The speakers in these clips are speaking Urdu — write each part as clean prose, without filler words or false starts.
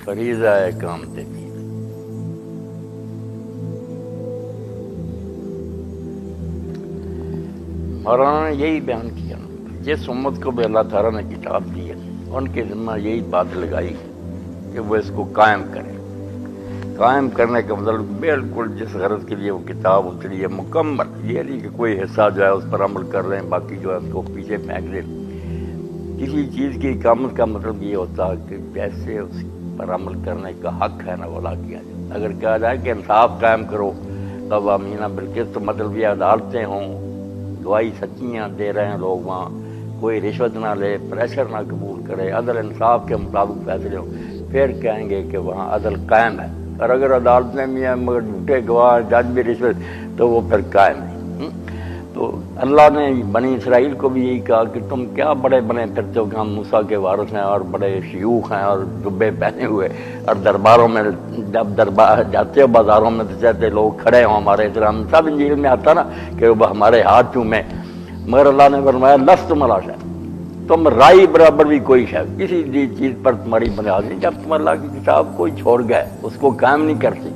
فریضہ ہے کام تے بھی۔ مولانا نے یہی بیان کیا، جس امت کو بھی اللہ تعالیٰ نے کتاب دی ہے ان کے ذمہ یہی بات لگائی کہ وہ اس کو قائم کرے۔ قائم کرنے کا مطلب بالکل جس غرض کے لیے وہ کتاب اتری ہے مکمل، یہ نہیں کہ کوئی حصہ جو ہے اس پر عمل کر رہے ہیں باقی جو ہے اس کو پیچھے پھینک دیں۔ کسی چیز کی اقامت کا مطلب یہ ہوتا ہے کہ جیسے اس پر عمل کرنے کا حق ہے نا وہ ادا کیا جائے۔ اگر کہا جائے کہ انصاف قائم کرو قوامین بالقسط، تو مطلب یہ عدالتیں ہوں، گواہی سچیاں دے رہے ہیں لوگ، وہاں کوئی رشوت نہ لے، پریشر نہ قبول کرے، عدل انصاف کے مطابق فیصلے ہوں، پھر کہیں گے کہ وہاں عدل قائم ہے۔ اور اگر عدالتیں بھی ہیں مگر جھوٹے گواہ، جج بھی رشوت، تو وہ پھر قائم نہیں۔ تو اللہ نے بنی اسرائیل کو بھی یہی کہا کہ تم کیا بڑے بنے پھرتے ہو کہ ہم موسیٰ کے وارث ہیں اور بڑے شیوخ ہیں اور جبے پہنے ہوئے، اور درباروں میں جب دربار جاتے ہو بازاروں میں تو چاہتے لوگ کھڑے ہوں ہمارے احترام، سب انجیل میں آتا نا کہ وہ ہمارے ہاتھ چومیں، مگر اللہ نے فرمایا لست علی شیء، تم رائی برابر بھی کوئی شاید کسی چیز پر تمہاری بنیاد نہیں۔ جب تم اللہ کی کتاب کوئی چھوڑ گئے، اس کو قائم نہیں کرتی،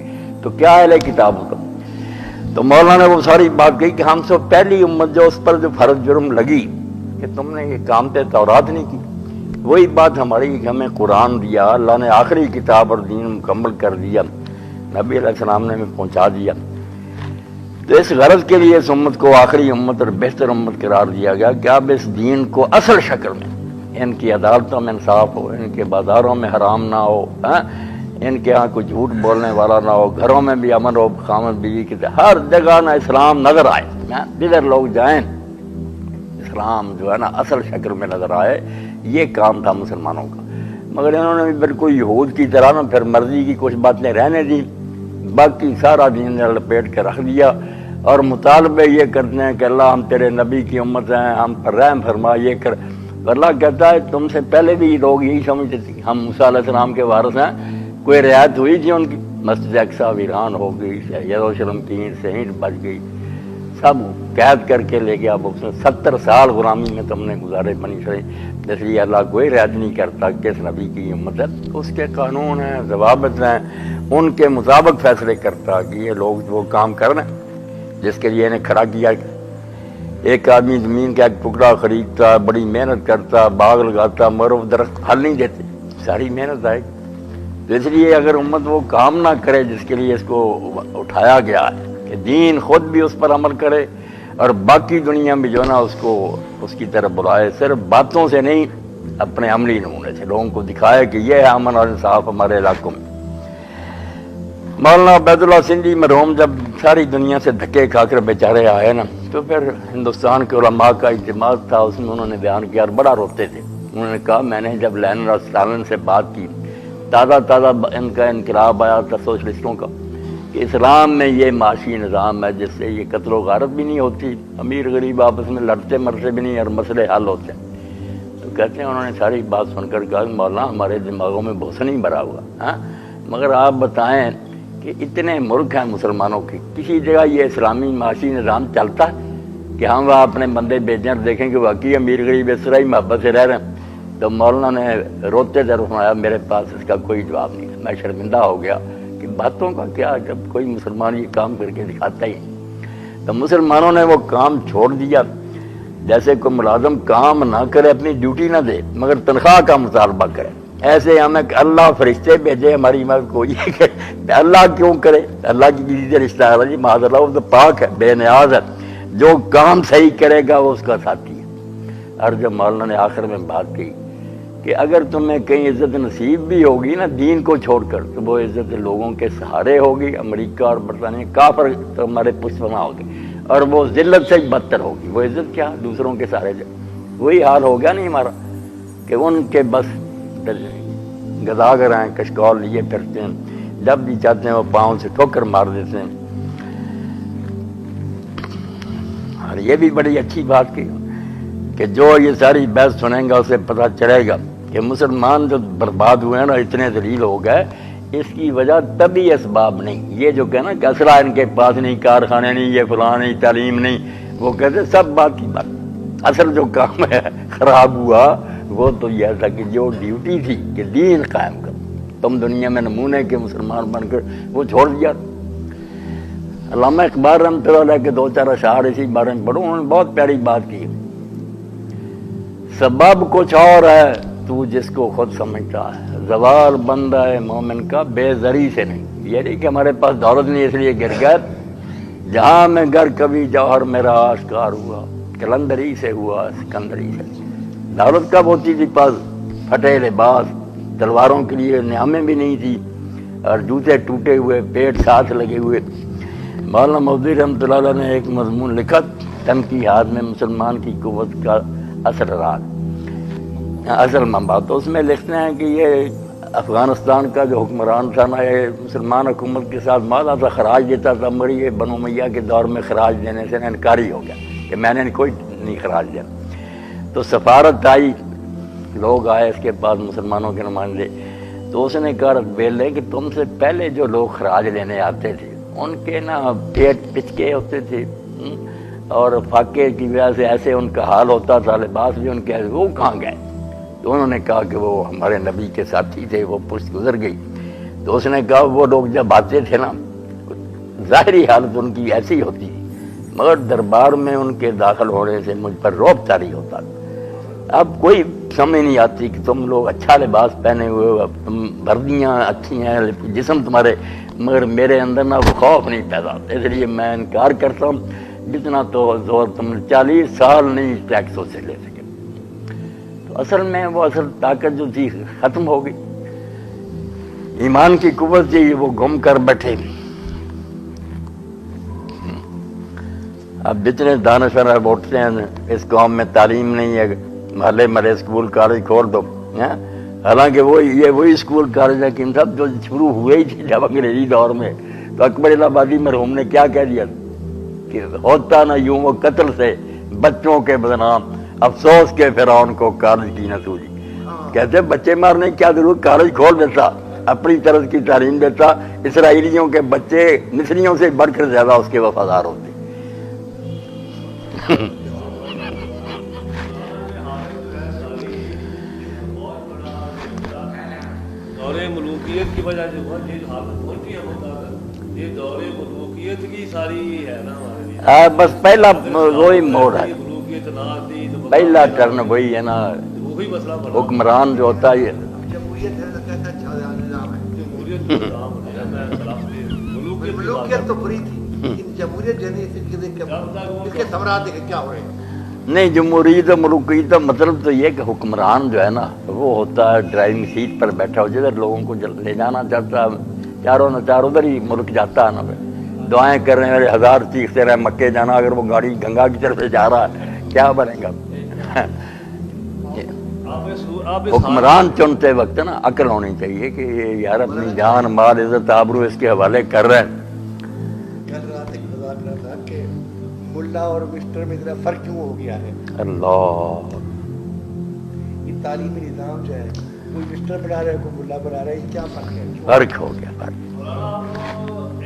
تو کیا ہے کتاب کا؟ تو مولانا نے وہ ساری بات کہی کہ ہم سے پہلی امت جو اس پر جو فرض جرم لگی کہ تم نے یہ کام تورات نہیں کی، وہی بات ہماری ہمیں قرآن دیا، اللہ نے آخری کتاب اور دین مکمل کر دیا، نبی علیہ السلام نے ہمیں پہنچا دیا۔ تو اس غرض کے لیے اس امت کو آخری امت اور بہتر امت قرار دیا گیا کہ اب اس دین کو اصل شکل میں، ان کی عدالتوں میں انصاف ہو، ان کے بازاروں میں حرام نہ ہو، ان کے ہاں کوئی جھوٹ بولنے والا نہ ہو، گھروں میں بھی امن ہو، خامد بیوی کی ہر جگہ نہ اسلام نظر آئے، جدھر لوگ جائیں اسلام جو ہے نا اصل شکل میں نظر آئے۔ یہ کام تھا مسلمانوں کا، مگر انہوں نے بھی بالکل یہود کی طرح نا پھر مرضی کی کچھ باتیں رہنے دی، باقی سارا دین نے لپیٹ کے رکھ دیا، اور مطالبے یہ کرتے ہیں کہ اللہ ہم تیرے نبی کی امت ہیں، ہم پر رحم فرما، یہ کر۔ اللہ کہتا ہے تم سے پہلے بھی لوگ یہی سمجھتے تھے ہم موسیٰ علیہ السلام کے وارث ہیں، کوئی رعایت ہوئی تھی ان کی؟ مسجد اقصیٰ ویران ہو گئی، یروشلم کی اینٹ بچ گئی، سب قید کر کے لے گیا، اب اس نے 70 سال غلامی میں تم نے گزارے بنی اسرائیل، اس لیے اللہ کوئی رعایت نہیں کرتا کس نبی کی امت ہے، اس کے قانون ہیں، ضوابط ہیں، ان کے مطابق فیصلے کرتا کہ یہ لوگ وہ کام کر رہے ہیں جس کے لیے انہیں کھڑا کیا۔ ایک آدمی زمین کا ایک ٹکڑا خریدتا، بڑی محنت کرتا، باغ لگاتا، مگر وہ درخت پھل نہیں دیتے، ساری محنت آئے گی۔ تو اس لیے اگر امت وہ کام نہ کرے جس کے لیے اس کو اٹھایا گیا ہے کہ دین خود بھی اس پر عمل کرے اور باقی دنیا میں جو ہے نا اس کو اس کی طرف بلائے، صرف باتوں سے نہیں اپنے عملی نمونے سے لوگوں کو دکھائے کہ یہ ہے امن اور انصاف ہمارے علاقوں میں۔ مولانا عبید اللہ سندھی مرحوم جب ساری دنیا سے دھکے کھا کر بیچارے آئے نا، تو پھر ہندوستان کے علماء کا اجتماع تھا، اس میں انہوں نے بیان کیا اور بڑا روتے تھے۔ انہوں نے کہا میں نے جب لینن اور اسٹالن سے بات کی، تازہ ان کا انقلاب آیا تھا سوشلسٹوں کا کہ اسلام میں یہ معاشی نظام ہے جس سے یہ قتل و غارت بھی نہیں ہوتی، امیر غریب آپس میں لڑتے مرتے بھی نہیں اور مسئلے حل ہوتے ہیں۔ تو کہتے ہیں انہوں نے ساری بات سن کر کہا مولانا ہمارے دماغوں میں بھوسا نہیں بھرا ہوا، مگر آپ بتائیں کہ اتنے ملک ہیں مسلمانوں کے، کسی جگہ یہ اسلامی معاشی نظام چلتا ہے کہ ہم وہاں اپنے بندے بھیجیں اور دیکھیں کہ واقعی امیر غریب اس طرح ہی محبت سے رہ رہے ہیں؟ تو مولانا نے روتے فرمایا میرے پاس اس کا کوئی جواب نہیں ہے، میں شرمندہ ہو گیا کہ باتوں کا کیا جب کوئی مسلمان یہ کام کر کے دکھاتا ہی نہیں۔ تو مسلمانوں نے وہ کام چھوڑ دیا، جیسے کوئی ملازم کام نہ کرے، اپنی ڈیوٹی نہ دے مگر تنخواہ کا مطالبہ کرے، ایسے ہمیں کہ اللہ فرشتے بھیجے ہماری مدد کو، یہ کہ اللہ کیوں کرے؟ اللہ کی کسی سے رشتہ ہے جی، معاذ اللہ، وہ تو پاک ہے، بے نیاز ہے، جو کام صحیح کرے گا وہ اس کا ساتھی ہے۔ اور جب مولانا نے آخر میں بات کی کہ اگر تمہیں کہیں عزت نصیب بھی ہوگی نا دین کو چھوڑ کر، تو وہ عزت لوگوں کے سہارے ہوگی، امریکہ اور برطانیہ کافر تمہارے پشتوانہ ہوگی، اور وہ ذلت سے بدتر ہوگی۔ وہ عزت کیا؟ دوسروں کے سہارے جائے۔ وہی حال ہو گیا نہیں ہمارا کہ ان کے بس گداگر ہیں، کشکول لیے پھرتے ہیں، جب بھی چاہتے ہیں وہ پاؤں سے ٹھوکر مار دیتے ہیں۔ اور یہ بھی بڑی اچھی بات کی کہ جو یہ ساری بحث سنیں گا اسے پتہ چلے گا کہ مسلمان جو برباد ہوئے ہیں نا، اتنے ذلیل ہو گئے، اس کی وجہ طبعی اسباب نہیں، یہ جو کہنا کہ اسلحہ ان کے پاس نہیں، کارخانے نہیں، یہ فلاں نہیں، تعلیم نہیں، وہ کہتے سب بات کی بات، اصل جو کام ہے خراب ہوا وہ تو یہ تھا کہ جو ڈیوٹی تھی کہ دین قائم کرو، تم دنیا میں نمونے کے مسلمان بن کر وہ چھوڑ دیا۔ علامہ اقبال رحمۃ اللہ علیہ کے 2-4 اشعار اسی بارے میں پڑھو، انہوں نے بہت پیاری بات کی۔ سبب کچھ اور ہے تو جس کو خود سمجھتا ہے، زوال بندہ ہے مومن کا بے زری سے نہیں۔ یہ نہیں کہ ہمارے پاس دولت نہیں اس لیے گر گئے، جہاں میں گر کبھی جوہر میرا آشکار ہوا، کلندری سے ہوا سکندری سے۔ دولت کب ہوتی تھی پاس؟ پھٹے لباس، تلواروں کے لیے نعمیں بھی نہیں تھی، اور جوتے ٹوٹے ہوئے، پیٹ ساتھ لگے ہوئے۔ مولانا مودودی رحمۃ اللہ علیہ نے ایک مضمون لکھا، تنقیحات میں مسلمان کی قوت کا اصل راز، اصل منبع۔ تو اس میں لکھتے ہیں کہ یہ افغانستان کا جو حکمران تھا نا، یہ مسلمان حکومت کے ساتھ معاہدہ تھا، خراج دیتا تھا، مگر یہ بنو امیہ کے دور میں خراج دینے سے انکاری ہو گیا کہ میں نے کوئی نہیں خراج دینا۔ تو سفارت آئی، لوگ آئے اس کے پاس مسلمانوں کے نمائندے، تو اس نے کہا بیلے کہ تم سے پہلے جو لوگ خراج لینے آتے تھے ان کے نا پیٹ پچکے ہوتے تھے اور فاقے کی وجہ سے ایسے ان کا حال ہوتا تھا، لباس بھی ان کے ایسے، وہ کہاں گئے؟ تو انہوں نے کہا کہ وہ ہمارے نبی کے ساتھی تھے، وہ پشت گزر گئی۔ تو اس نے کہا وہ لوگ جب آتے تھے نا، ظاہری حالت ان کی ایسی ہوتی تھی، مگر دربار میں ان کے داخل ہونے سے مجھ پر رعب طاری ہوتا تھا۔ اب کوئی سمجھ نہیں آتی کہ تم لوگ اچھا لباس پہنے ہوئے ہو، تم وردیاں اچھی ہیں، جسم تمہارے، مگر میرے اندر نا وہ خوف نہیں پیدا ہوتا، اس لیے میں انکار کرتا ہوں۔ جتنا تو زور تم 40 سال نہیں ٹیکسوں سے لے سکے۔ تو اصل میں وہ اصل طاقت جو تھی ختم ہو گئی، ایمان کی قوت تھی وہ گم کر بیٹھے۔ اب جتنے دانشور اٹھتے ہیں اس قوم میں تعلیم نہیں ہے، محلے مرے اسکول کالج کھول دو، حالانکہ وہی اسکول کالج ہے کہ سب جو شروع ہوئے ہی تھے جب انگریزی دور میں۔ تو اکبر الہ آبادی مرحوم نے کیا کہہ دیا کہ ہوتا نہ یوں وہ قتل سے بچوں کے بدنام، افسوس کے فرعون کو کالج کی نہ سوجی۔ کہتے بچے مارنے کی کیا ضرورت، کالج کھول دیتا، اپنی طرز کی تعلیم دیتا، اسرائیلیوں کے بچے مصریوں سے بڑھ کر زیادہ اس کے وفادار ہوتے۔ دور ملوکیت کی وجہ سے یہ حالت ہوتی ہے، یہ دور ملوکیت کی ساری ہے نا ہمارے، بس پہلا وہی موڑ ہے، ملوکیت نہ آتی تو پہلا ٹرن وہی ہے نا، وہی مسئلہ بنا۔ حکمران جو ہوتا ہے جمہوریت ہے تو کہتا ہے نظام ہے، جمہوریت کا نظام ہے، میں خلاف ملوکیت تو بری تھی، لیکن جمہوریت جو ہے اس کے ثمرات دیکھیں کیا ہو رہے ہیں۔ نہیں، جمہوریت اور ملوکیت کا مطلب تو یہ کہ حکمران جو ہے نا وہ ہوتا ہے ڈرائیونگ سیٹ پر بیٹھا ہو، جدھر لوگوں کو لے جانا چاہتا ہے، چاروں نہ چار ادھر ہی ملک جاتا ہے نا، دعائیں کر رہے ہیں، ہزار چیختے رہے مکے جانا، اگر وہ گاڑی گنگا کی طرف سے جا رہا ہے کیا بنے گا؟ حکمران چنتے وقت نا عقل ہونی چاہیے کہ یار اپنی جان مال عزت آبرو اس کے حوالے کر رہے ہیں۔ کل رات ایک مذاق رہا تھا کہ ملا اور مسٹر میں اتنا فرق کیوں ہو گیا ہے؟ اللہ، یہ تعلیمی نظام جو ہے، کوئی مسٹر بنا رہا ہے کوئی ملا بنا رہا ہے، یہ کیا فرق ہے؟ فرق ہو گیا فرق۔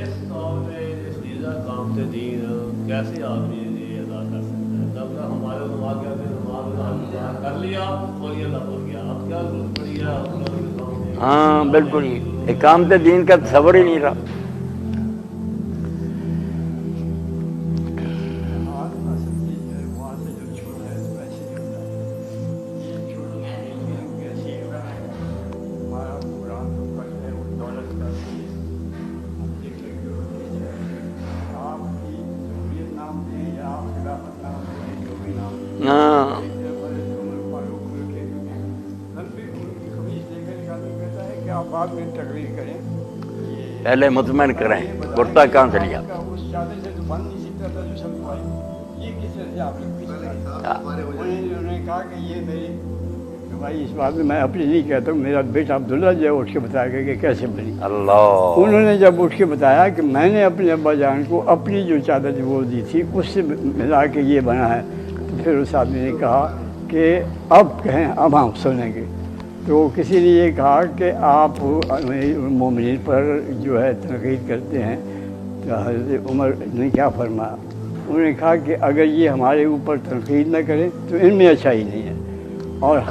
اس دور میں اس چیزہ کام سے دین کیسے آدمی یہ ادا کر سکتا ہے؟ جب تک ہمارے علماء کہتے ہیں نماز کر لیا اور یہ نہ ہو گیا، اب کیا ضرورت پڑی ہے؟ ہاں بالکل، اقامت دین کا تصور ہی نہیں رہا۔ بعد میں تقریر کریں، پہلے مطمئن کریں کرتا کہاں سے لیا؟ اس چادر سے تو بند نہیں سکتا تھا جو سب بھائی، یہ کس طرح سے آپ نے انہوں نے کہا کہ یہ میری بھائی، اس بات میں اپنی نہیں کہتا ہوں، میرا بیٹا عبداللہ جو ہے اٹھ کے بتایا گیا کہ کیسے بنی۔ اللہ، انہوں نے جب اٹھ کے بتایا کہ میں نے اپنے ابا جان کو اپنی جو چادر وہ دی تھی اس سے ملا کے یہ بنا ہے، تو پھر اس آدمی نے کہا کہ اب کہیں، اب ہم سنیں گے۔ تو کسی نے یہ کہا کہ آپ مومنین پر جو ہے تنقید کرتے ہیں، تو حضرت عمر نے کیا فرمایا؟ انہوں نے کہا کہ اگر یہ ہمارے اوپر تنقید نہ کریں تو ان میں اچھائی نہیں ہے، اور